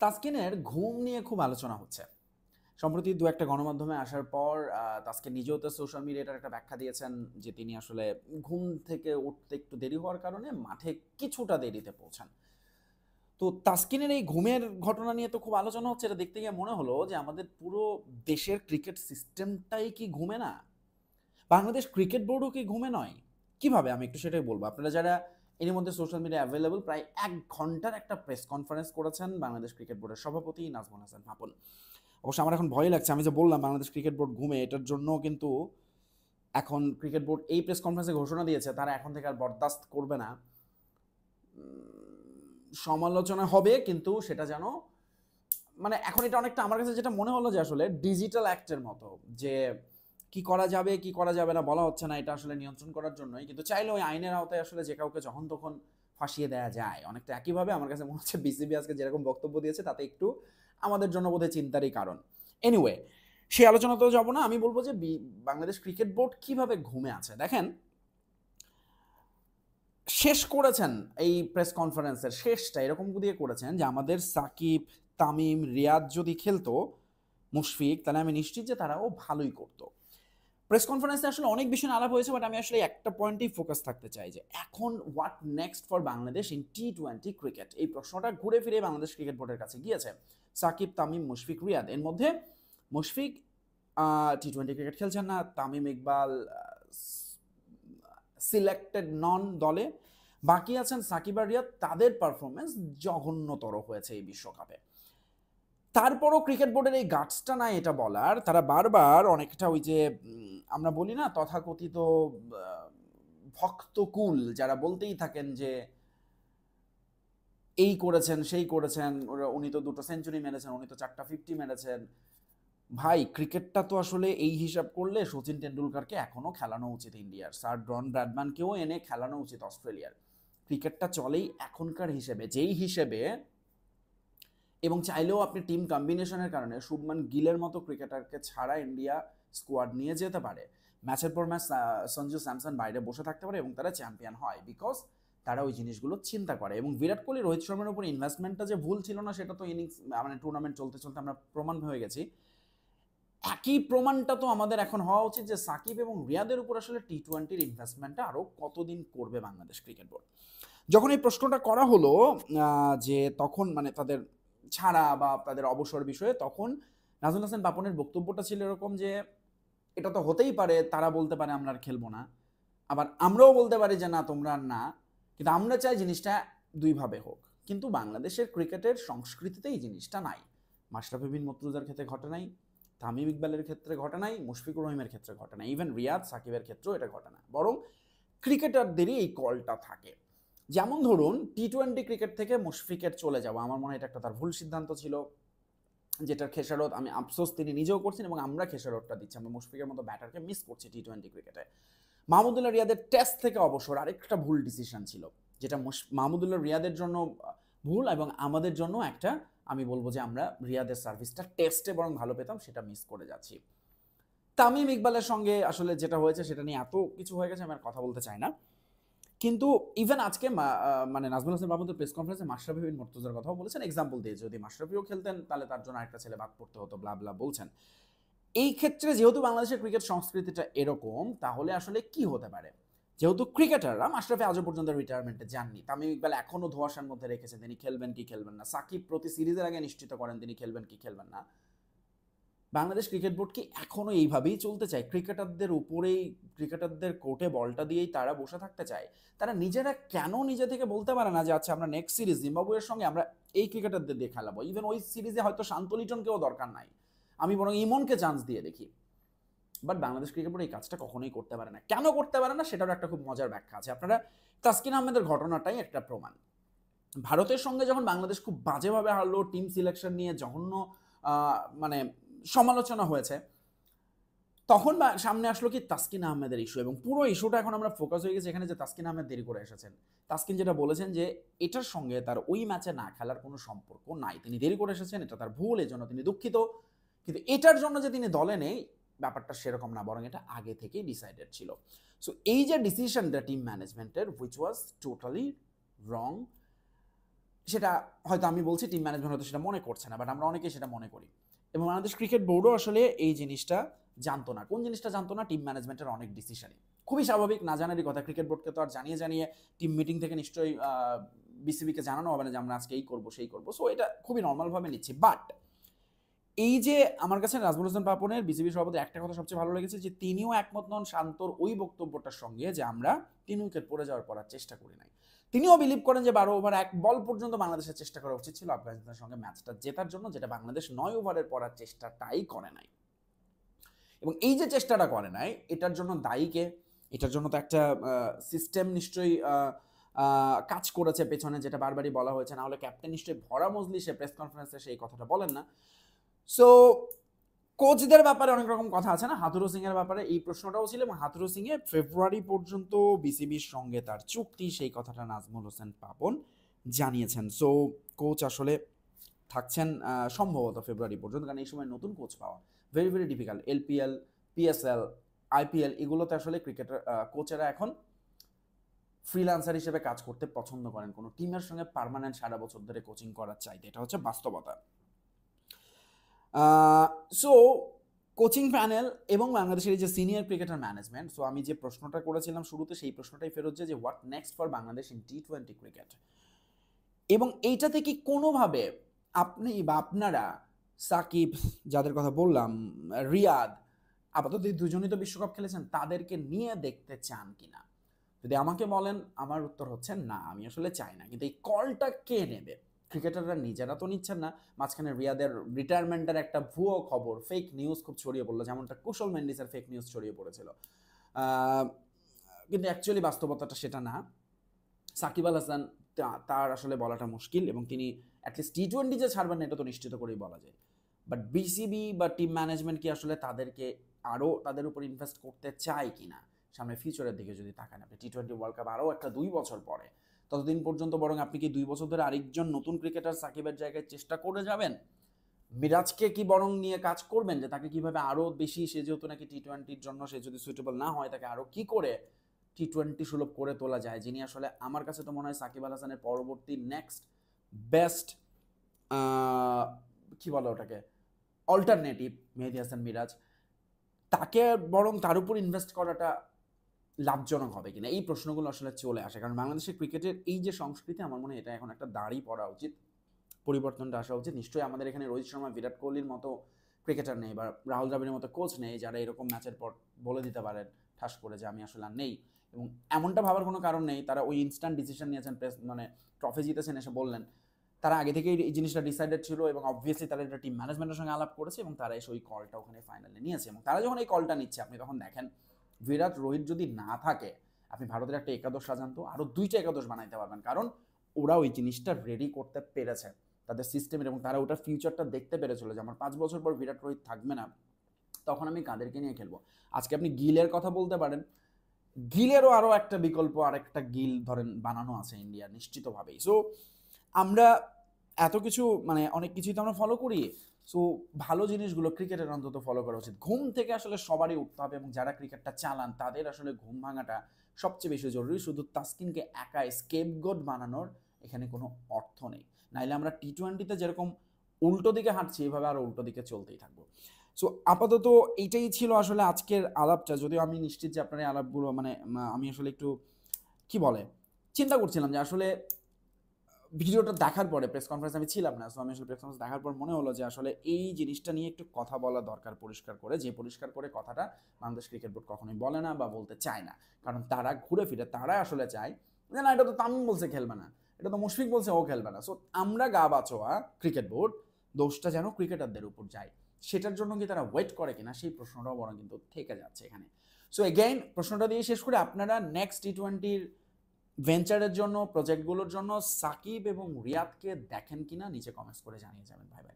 তাসকিনের ঘুম নিয়ে খুব আলোচনা হচ্ছে। সম্প্রতি দু একটা গণমাধ্যমে আসার পর তাসকিন নিজেও তো সোশ্যাল মিডিয়াটার একটা ব্যাখ্যা দিয়েছেন যে তিনি আসলে ঘুম থেকে উঠতে একটু দেরি হওয়ার কারণে মাঠে কিছুটা দেরিতে পৌঁছান। তো তাসকিনের এই ঘুমের ঘটনা নিয়ে তো খুব আলোচনা হচ্ছে। এটা দেখতে গিয়ে মনে হলো যে আমাদের পুরো দেশের ক্রিকেট সিস্টেমটাই কি ঘুমে না? বাংলাদেশ ক্রিকেট বোর্ডও কি ঘুমে নয়? কিভাবে? আমি একটু সেটাই বলবো। আপনারা যারা এর মধ্যে সোশ্যাল মিডিয়া অ্যাভেলেবল, প্রায় ১ ঘন্টার একটা প্রেস কনফারেন্স করেছেন বাংলাদেশ ক্রিকেট বোর্ডের সভাপতি নাজমুল হাসান পাপন। অবশ্য আমার এখন ভয় লাগছে। আমি যে বললাম বাংলাদেশ ক্রিকেট বোর্ড ঘুমে, এটার জন্যও কিন্তু এখন ক্রিকেট বোর্ড এই প্রেস কনফারেন্সে ঘোষণা দিয়েছে তারা এখন থেকে আর বরদাস্ত করবে না। সমালোচনা হবে, কিন্তু সেটা যেন মানে এখন এটা অনেকটা আমার কাছে যেটা মনে হলো যে আসলে ডিজিটাল অ্যাক্টের মতো, যে কি করা যাবে কি করা যাবে না বলা হচ্ছে না, এটা আসলে নিয়ন্ত্রণ করার জন্যই। কিন্তু চাইলে ওই আইনের আওতায় আসলে যে কাউকে যখন তখন ফাঁসিয়ে দেওয়া যায়। অনেকটা একইভাবে আমার কাছে মনে হচ্ছে বিসিবি আজকে যেরকম বক্তব্য দিয়েছে তাতে একটু আমাদের জন্য বোধহয় চিন্তারই কারণ। এনিওয়ে, সেই আলোচনাতেও যাব না। আমি বলবো যে বাংলাদেশ ক্রিকেট বোর্ড কিভাবে ঘুমে আছে দেখেন। শেষ করেছেন এই প্রেস কনফারেন্সের শেষটা এরকম দিয়ে করেছেন যে আমাদের সাকিব, তামিম, রিয়াদ যদি খেলতো, মুশফিক, তাহলে আমি নিশ্চিত যে তারাও ভালোই করতো। প্রেস কনফারেন্সে আসলে অনেক বিষয় আলাপ হয়েছে, বাট আমি আসলে একটা পয়েন্টেই ফোকাস থাকতে চাই যে এখন what next for Bangladesh in টি-20 ক্রিকেট। এই প্রশ্নটা ঘুরে ফিরে বাংলাদেশ ক্রিকেট বোর্ডের কাছে গিয়েছে। সাকিব, তামিম, মুশফিক, রিয়াদ, এর মধ্যে মুশফিক টি-20 ক্রিকেট খেলছেন না, তামিম ইকবাল সিলেক্টেড নন দলে, বাকি আছেন সাকিব আর রিয়াদ। তাদের পারফরমেন্স জঘন্যতর হয়েছে এই বিশ্বকাপে। তারপরও ক্রিকেট বোর্ডের এই গাটসটা নাই এটা বলার। তারা বারবার অনেকটা ওই যে আমরা বলি না তথাকথিত ভক্তকুল যারা বলতেই থাকেন যে এই করেছেন সেই করেছেন, উনি তো 2টো সেঞ্চুরি মেরেছেন, উনি তো 4টা 50 মেরেছেন। ভাই, ক্রিকেটটা তো আসলে এই হিসাব করলে সচিন টেন্ডুলকারকে এখনো খেলানো উচিত ইন্ডিয়ার, স্যার ডন ব্র্যাডম্যানকেও এনে খেলানো উচিত অস্ট্রেলিয়ার। ক্রিকেটটা চলেই এখনকার হিসেবে, যেই হিসেবে, এবং চাইলেও আপনি টিম কম্বিনেশনের কারণে শুভমান গিলের মতো ক্রিকেটারকে ছাড়া ইন্ডিয়া স্কোয়াড নিয়ে যেতে পারে। ম্যাচের পর ম্যাচ সঞ্জু স্যামসন বাইরে বসে থাকতে পারে এবং তারা চ্যাম্পিয়ন হয়, বিকজ তারা ওই জিনিসগুলো চিন্তা করে। এবং বিরাট কোহলি, রোহিত শর্মার উপর ইনভেস্টমেন্টটা যে ভুল ছিল না সেটা তো ইনিংস মানে টুর্নামেন্ট চলতে চলতে আমরা প্রমাণ হয়ে গেছি। একই প্রমাণটা তো আমাদের এখন হওয়া উচিত যে সাকিব এবং রিয়াদের উপর আসলে টি-20 ইনভেস্টমেন্টটা আরও কতদিন করবে বাংলাদেশ ক্রিকেট বোর্ড। যখন এই প্রশ্নটা করা হলো যে তখন মানে তাদের ছাড়া বা তাদের অবসর বিষয়ে, তখন নাজমুল হাসান পাপনের বক্তব্যটা ছিল এরকম যে এটা তো হতেই পারে, তারা বলতে পারে আমরা আর খেলবো না, আবার আমরাও বলতে পারি যে না তোমরা আর না, কিন্তু আমরা চাই জিনিসটা দুইভাবে হোক। কিন্তু বাংলাদেশের ক্রিকেটের সংস্কৃতিতে এই জিনিসটা নাই। মাশরাফি বিন মুর্তজার ক্ষেত্রে ঘটে নাই, তামিম ইকবালের ক্ষেত্রে ঘটে নাই, মুশফিকুর রহিমের ক্ষেত্রে ঘটে নাই, ইভেন রিয়াদ সাকিবের ক্ষেত্রেও এটা ঘটে না। বরং ক্রিকেটারদেরই এই কলটা থাকে। যেমন ধরুন টি-20 ক্রিকেট থেকে মুশফিকের চলে যাওয়া, আমার মনে হয় এটা একটা তার ভুল সিদ্ধান্ত ছিল, যেটার খেসারত আমি আফসোস তিনি নিজেও করছেন এবং আমরা খেসারতটা দিচ্ছি। আমরা মুশফিকের মতো ব্যাটারকে মিস করছি টি-20 ক্রিকেটে। মাহমুদুল্লাহ রিয়াদের টেস্ট থেকে অবসর আরেকটা ভুল ডিসিশন ছিল, যেটা মাহমুদুল্লাহ রিয়াদের জন্য ভুল এবং আমাদের জন্য একটা, আমি বলবো যে আমরা রিয়াদের সার্ভিসটা টেস্টে বরং ভালো পেতাম, সেটা মিস করে যাচ্ছি। তামিম ইকবালের সঙ্গে আসলে যেটা হয়েছে সেটা নিয়ে এত কিছু হয়ে গেছে, আমি আর কথা বলতে চাই না। কিন্তু ইভেন আজকে মানে নাজমুল হাসান মাহমুদের প্রেস কনফারেন্সে মাশরাফি বিন মুর্তজার কথাও বলেছেন, এক্সাম্পল দিয়ে যদি মাশরাফিও খেলতেন তাহলে তার জন্য আরেকটা ছেলে বাদ পড়তে হতো, ব্লা ব্লা বলছেন। এই ক্ষেত্রে যেহেতু বাংলাদেশের ক্রিকেট সংস্কৃতিটা এরকম, তাহলে আসলে কি হতে পারে? যেহেতু ক্রিকেটাররা, মাশরাফি আজও পর্যন্ত রিটায়ারমেন্টে যাননি, তামিম ইকবাল এখনো ধোঁয়াশার মধ্যে রেখেছেন তিনি খেলবেন কি খেলবেন না, সাকিব প্রতি সিরিজের আগে নিশ্চিত করেন তিনি খেলবেন কি খেলবেন না। বাংলাদেশ ক্রিকেট বোর্ড কি এখনো এইভাবেই চলতে চায়? ক্রিকেটারদের উপরেই, ক্রিকেটারদের কোর্টে বলটা দিয়েই তারা বসে থাকতে চায়? তারা নিজেরা কেন নিজে থেকে বলতে পারে না যে আচ্ছা আমরা নেক্সট সিরিজ জিম্বাবুয়ের সঙ্গে আমরা এই ক্রিকেটারদের দিয়ে খেলাবো, ইভেন ওই সিরিজে হয়তো শান্ত লিটনকেও দরকার নাই, আমি বরং ইমনকে চান্স দিয়ে দেখি। বাট বাংলাদেশ ক্রিকেট বোর্ড এই কাজটা কখনোই করতে পারে না। কেন করতে পারে না সেটারও একটা খুব মজার ব্যাখ্যা আছে। আপনারা তাসকিন আহমেদের ঘটনাটাই একটা প্রমাণ। ভারতের সঙ্গে যখন বাংলাদেশ খুব বাজেভাবে হারলো, টিম সিলেকশন নিয়ে জঘন্য মানে সমালোচনা হয়েছে, তখন সামনে আসলো কি তাসকিন আহমেদের ইস্যু, এবং পুরো ইস্যুটা এখন আমরা ফোকাস হয়ে গেছে এখানে যে তাসকিন আহমেদ দেরি করে এসেছেন। তাসকিন যেটা বলেছেন যে এটার সঙ্গে তার ওই ম্যাচে না খেলার কোনো সম্পর্ক নাই, তিনি দেরি করে এসেছেন, এটা তার ভুল, এজন্য তিনি দুঃখিত। কিন্তু এটার জন্য যে তিনি দলে নেই, ব্যাপারটা সেরকম না, বরং এটা আগে থেকেই ডিসাইডেড ছিল। সো এই যে ডিসিশনটা টিম ম্যানেজমেন্টের, হুইচ ওয়াজ টোটালি রং, সেটা হয়তো আমি বলছি টিম ম্যানেজমেন্ট হয়তো সেটা মনে করছে না, বাট আমরা অনেকেই সেটা মনে করি। এবং বাংলাদেশ ক্রিকেট বোর্ডও আসলে এই জিনিসটা জানতো না। কোন জিনিসটা জানতো না? টিম ম্যানেজমেন্টের অনেক ডিসিশনে। খুবই স্বাভাবিক, না জানারই কথা। ক্রিকেট বোর্ডকে তো আর জানিয়ে জানিয়ে টিম মিটিং থেকে নিশ্চয়ই বিসিবিকে জানানো হবে না যে আমরা আজকে এই করবো সেই করবো। সো এটা খুবই নর্মালভাবে নিচ্ছি। বাট এই যে আমার কাছে নাজমুল হোসেন পাপনের বিসিবি সভাপতি একটা কথা সবচেয়ে ভালো লেগেছে, যে তিনিও একমত নন শান্তর ওই বক্তব্যটার সঙ্গে যে আমরা 3 উইকেট পড়ে যাওয়ার পর আর চেষ্টা করি নাই। তিনিও বিলিভ করেন যে 12 ওভার 1 বল পর্যন্ত বাংলাদেশের চেষ্টা করা উচিত ছিল আফগানিস্তানের সঙ্গে ম্যাচটা জেতার জন্য, যেটা বাংলাদেশ 9 ওভারের পর আর চেষ্টাটাই করে নাই। এবং এই যে চেষ্টাটা করে নাই, এটার জন্য দায়ী কে? এটার জন্য তো একটা সিস্টেম নিশ্চয়ই কাজ করেছে পেছনে, যেটা বারবারই বলা হয়েছে। না হলে ক্যাপ্টেন নিশ্চয়ই ভরা মজলি সে প্রেস কনফারেন্সে সেই কথাটা বলেন না। সো কোচদের ব্যাপারে অনেক রকম কথা আছে না, হাথুরু সিং এর ব্যাপারে এই প্রশ্নটাও ছিল, এবং হাথুরু সিং এ ফেব্রুয়ারি পর্যন্ত বিসিবির সঙ্গে তার চুক্তি, সেই কথাটা নাজমুল হোসেন পাপন জানিয়েছেন। সো কোচ আসলে থাকছেন সম্ভবত ফেব্রুয়ারি পর্যন্ত, কারণ এই সময় নতুন কোচ পাওয়া very very difficult. LPL, PSL, IPL এগুলোতে আসলে ক্রিকেটার কোচেরা এখন ফ্রিল্যান্সার হিসেবে কাজ করতে পছন্দ করেন, কোনো টিমের সঙ্গে পার্মানেন্ট সারা বছর ধরে কোচিং করার চাইতে। এটা হচ্ছে বাস্তবতা। সো কোচিং প্যানেল এবং বাংলাদেশের এই যে সিনিয়র ক্রিকেটার ম্যানেজমেন্ট, সো আমি যে প্রশ্নটা করেছিলাম শুরুতে সেই প্রশ্নটাই ফেরত যে what next for Bangladesh in টি-20 ক্রিকেট। এবং এইটা থেকে কোনোভাবে আপনি বা আপনারা সাকিব, যাদের কথা বললাম, রিয়াদ, আপাতত এই দুজনই তো বিশ্বকাপ খেলেছেন, তাদেরকে নিয়ে দেখতে চান কিনা? যদি আমাকে বলেন, আমার উত্তর হচ্ছে না, আমি আসলে চাই না। কিন্তু এই কলটা কে নেবে? ক্রিকেটাররা নিজেরা তো নিচ্ছেন না। মাঝখানে রিয়াদের রিটায়ারমেন্টের একটা ভুয়ো খবর, ফেক নিউজ খুব ছড়িয়ে পড়লো, যেমনটা কুশল মেন্ডিসের ফেক নিউজ ছড়িয়ে পড়েছিল। কিন্তু অ্যাকচুয়ালি বাস্তবতাটা সেটা না। সাকিব আল হাসান, তার আসলে বলাটা মুশকিল, এবং তিনি অ্যাটলিস্ট টি-20 যে ছাড়বেন এটা তো নিশ্চিত করেই বলা যায়। বাট বিসিবি বা টিম ম্যানেজমেন্ট কি আসলে তাদেরকে আরও তাদের উপর ইনভেস্ট করতে চায় কিনা সামনে ফিউচারের দিকে যদি তাকান? আপনি টি-20 ওয়ার্ল্ড কাপ আরও একটা 2 বছর পরে, ততদিন পর্যন্ত বরং আপনি কি 2 বছর ধরে আরেকজন নতুন ক্রিকেটার সাকিবের জায়গায় চেষ্টা করে যাবেন? মিরাজকে কি বরং নিয়ে কাজ করবেন যে তাকে কিভাবে আরও বেশি, সে যেহেতু নাকি টি-20-র জন্য সে যদি সুইটেবল না হয়, তাকে আরও কি করে টি-20 সুলভ করে তোলা যায়, যিনি আসলে আমার কাছে তো মনে হয় সাকিব আল হাসানের পরবর্তী নেক্সট বেস্ট কি বলে ওটাকে, অল্টারনেটিভ মেহেদী হাসান মিরাজ, তাকে বরং তার উপর ইনভেস্ট করাটা লাভজনক হবে কিনা, এই প্রশ্নগুলো আসলে চলে আসে। কারণ বাংলাদেশের ক্রিকেটের এই যে সংস্কৃতি, আমার মনে হয় এটা এখন একটা দাঁড়ি পড়া উচিত, পরিবর্তনটা আসা উচিত। নিশ্চয়ই আমাদের এখানে রোহিত শর্মা, বিরাট কোহলির মতো ক্রিকেটার নেই, বা রাহুল দ্রাবিড়ের মতো কোচ নেই, যারা এরকম ম্যাচের পর বলে দিতে পারেন ঠাস করে যে আমি আসলে আর নেই। এবং এমনটা ভাবার কোনো কারণ নেই, তারা ওই ইনস্ট্যান্ট ডিসিশন নিয়েছেন, মানে ট্রফি জিতেছেন এসে বললেন, তারা আগে থেকেই এই জিনিসটা ডিসাইডেড ছিল, এবং অবভিয়াসলি তারা এটা টিম ম্যানেজমেন্টের সঙ্গে আলাপ করেছে, এবং তারা এসে ওই কলটা ওখানে ফাইনালে নিয়েছে। এবং তারা যখন এই কলটা নিচ্ছে, আপনি তখন দেখেন বিরাট, রোহিত যদি না থাকে, আপনি ভারতের একটা একাদশ সাজান তো, আরও 2টা একাদশ বানাইতে পারবেন, কারণ ওরা ওই জিনিসটা রেডি করতে পেরেছে তাদের সিস্টেমের, এবং তারা ওটার ফিউচারটা দেখতে পেরেছিল যে আমার 5 বছর পর বিরাট রোহিত থাকবে না, তখন আমি কাদেরকে নিয়ে খেলবো। আজকে আপনি গিলের কথা বলতে পারেন, গিলেরও আরও একটা বিকল্প, আর একটা গিল ধরেন বানানো আছে ইন্ডিয়া নিশ্চিতভাবেই। সো আমরা এত কিছু, মানে অনেক কিছুই তো আমরা ফলো করি। সো ভালো জিনিসগুলো ক্রিকেটের অন্তত ফলো করা উচিত। ঘুম থেকে আসলে সবারই উঠতে হবে, এবং যারা ক্রিকেটটা চালান তাদের আসলে ঘুম ভাঙাটা সবচেয়ে বেশি জরুরি। শুধু তাসকিনকে একা স্কেপগোট বানানোর এখানে কোনো অর্থ নেই। নাইলে আমরা টি-20-তে যেরকম উল্টো দিকে হাঁটছি, এভাবে আরও উল্টো দিকে চলতেই থাকবো। সো আপাতত এইটাই ছিল আসলে আজকের আলাপটা। যদিও আমি নিশ্চিত যে আপনার এই আলাপগুলো, মানে আমি আসলে একটু কি বলে চিন্তা করছিলাম যে আসলে ভিডিওটা দেখার পরে, প্রেস কনফারেন্স আমি ছিলাম না, সো আমি আসলে প্রেস কনফারেন্স দেখার পর মনে হলো যে আসলে এই জিনিসটা নিয়ে একটু কথা বলা দরকার, পরিষ্কার করে, যে পরিষ্কার করে কথাটা বাংলাদেশ ক্রিকেট বোর্ড কখনোই বলে না বা বলতে চায় না। কারণ তারা ঘুরে ফিরে তারা আসলে চায় যে না, এটা তো তামিম বলছে খেলবে না, এটা তো মুশফিক বলছে ও খেলবে না। সো আমরা গা বাঁচোয়া ক্রিকেট বোর্ড, দোষটা যেন ক্রিকেটারদের উপর যায়, সেটার জন্য কি তারা ওয়েট করে কিনা, সেই প্রশ্নটাও বড় কিন্তু থেকে যাচ্ছে এখানে। সো এগেইন প্রশ্নটা দিয়ে শেষ করে, আপনারা নেক্সট টি-20-র ভেঞ্চারের জন্য, প্রজেক্টগুলোর জন্য সাকিব এবং রিয়াদকে দেখেন কিনা নিচে কমেন্টস করে জানিয়ে যাবেন। ভাই ভাই।